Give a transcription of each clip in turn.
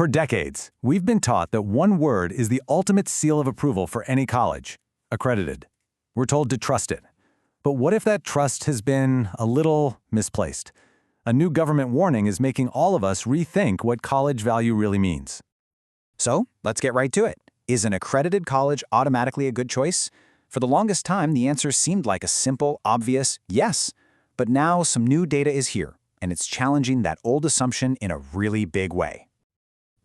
For decades, we've been taught that one word is the ultimate seal of approval for any college: accredited. We're told to trust it. But what if that trust has been a little misplaced? A new government warning is making all of us rethink what college value really means. So, let's get right to it. Is an accredited college automatically a good choice? For the longest time, the answer seemed like a simple, obvious yes. But now some new data is here, and it's challenging that old assumption in a really big way.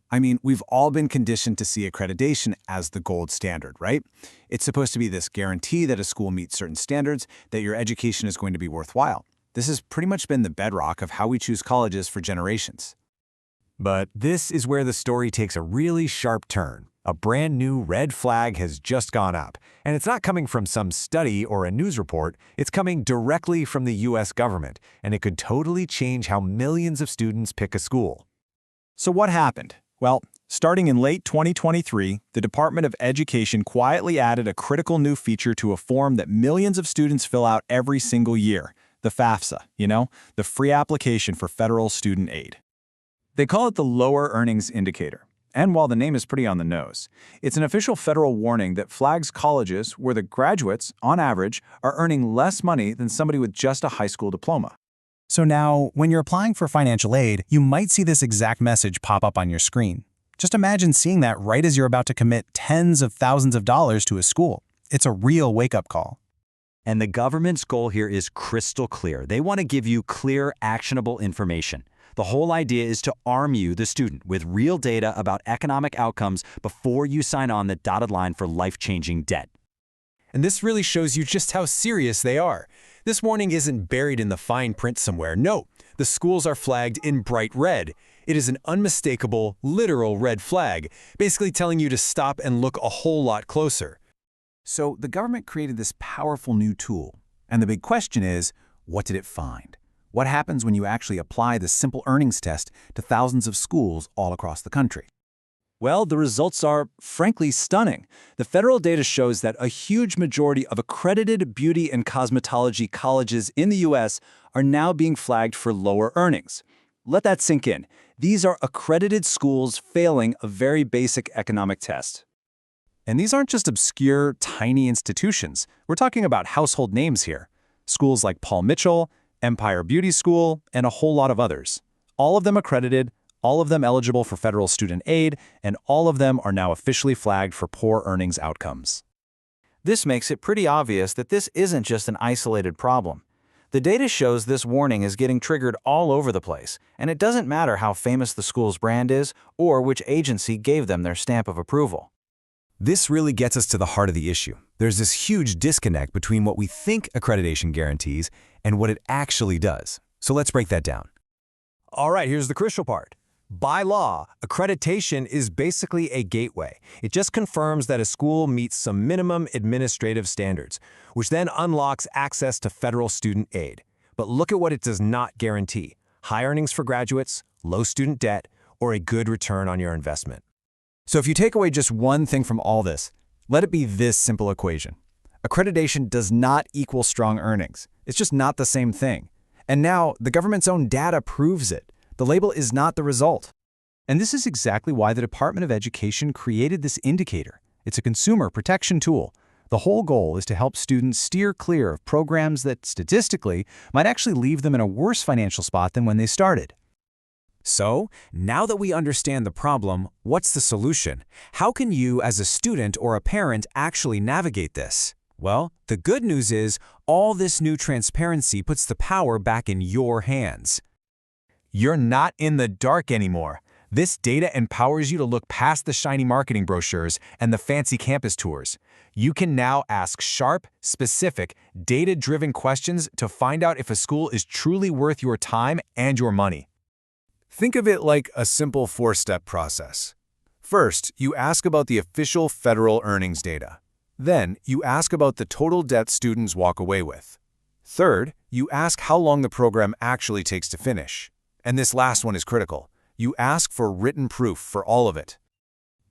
I mean, we've all been conditioned to see accreditation as the gold standard, right? It's supposed to be this guarantee that a school meets certain standards, that your education is going to be worthwhile. This has pretty much been the bedrock of how we choose colleges for generations. But this is where the story takes a really sharp turn. A brand new red flag has just gone up, and it's not coming from some study or a news report. It's coming directly from the U.S. government, and it could totally change how millions of students pick a school. So what happened? Well, starting in late 2023, the Department of Education quietly added a critical new feature to a form that millions of students fill out every single year, the FAFSA, the free application for federal student aid. They call it the Lower Earnings Indicator. And while the name is pretty on the nose, it's an official federal warning that flags colleges where the graduates, on average, are earning less money than somebody with just a high school diploma. So now, when you're applying for financial aid, you might see this exact message pop up on your screen. Just imagine seeing that right as you're about to commit tens of thousands of dollars to a school. It's a real wake-up call. And the government's goal here is crystal clear. They want to give you clear, actionable information. The whole idea is to arm you, the student, with real data about economic outcomes before you sign on the dotted line for life-changing debt. And this really shows you just how serious they are. This warning isn't buried in the fine print somewhere. No, the schools are flagged in bright red. It is an unmistakable, literal red flag, basically telling you to stop and look a whole lot closer. So the government created this powerful new tool. And the big question is, what did it find? What happens when you actually apply the simple earnings test to thousands of schools all across the country? Well, the results are, frankly, stunning. The federal data shows that a huge majority of accredited beauty and cosmetology colleges in the U.S. are now being flagged for lower earnings. Let that sink in. These are accredited schools failing a very basic economic test. And these aren't just obscure, tiny institutions. We're talking about household names here. Schools like Paul Mitchell, Empire Beauty School, and a whole lot of others. All of them accredited, all of them eligible for federal student aid, and all of them are now officially flagged for poor earnings outcomes. This makes it pretty obvious that this isn't just an isolated problem. The data shows this warning is getting triggered all over the place, and it doesn't matter how famous the school's brand is or which agency gave them their stamp of approval. This really gets us to the heart of the issue. There's this huge disconnect between what we think accreditation guarantees and what it actually does. So let's break that down. All right, here's the crucial part. By law, accreditation is basically a gateway. It just confirms that a school meets some minimum administrative standards, which then unlocks access to federal student aid. But look at what it does not guarantee: high earnings for graduates, low student debt, or a good return on your investment. So if you take away just one thing from all this, let it be this simple equation. Accreditation does not equal strong earnings. It's just not the same thing. And now, the government's own data proves it. The label is not the result. And this is exactly why the Department of Education created this indicator. It's a consumer protection tool. The whole goal is to help students steer clear of programs that, statistically, might actually leave them in a worse financial spot than when they started. So, now that we understand the problem, what's the solution? How can you, as a student or a parent, actually navigate this? Well, the good news is, all this new transparency puts the power back in your hands. You're not in the dark anymore. This data empowers you to look past the shiny marketing brochures and the fancy campus tours. You can now ask sharp, specific, data-driven questions to find out if a school is truly worth your time and your money. Think of it like a simple four-step process. First, you ask about the official federal earnings data. Then, you ask about the total debt students walk away with. Third, you ask how long the program actually takes to finish. And this last one is critical. You ask for written proof for all of it.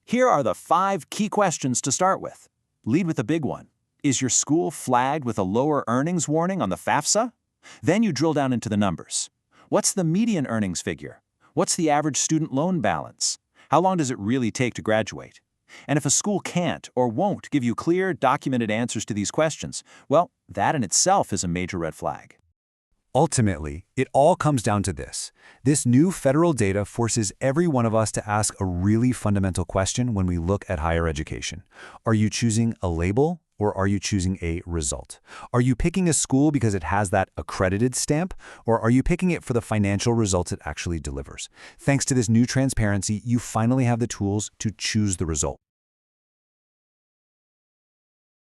Here are the 5 key questions to start with. Lead with the big one. Is your school flagged with a lower earnings warning on the FAFSA? Then you drill down into the numbers. What's the median earnings figure? What's the average student loan balance? How long does it really take to graduate? And if a school can't or won't give you clear, documented answers to these questions, well, that in itself is a major red flag. Ultimately, it all comes down to this. This new federal data forces every one of us to ask a really fundamental question when we look at higher education. Are you choosing a label or are you choosing a result? Are you picking a school because it has that accredited stamp, or are you picking it for the financial results it actually delivers? Thanks to this new transparency, you finally have the tools to choose the result.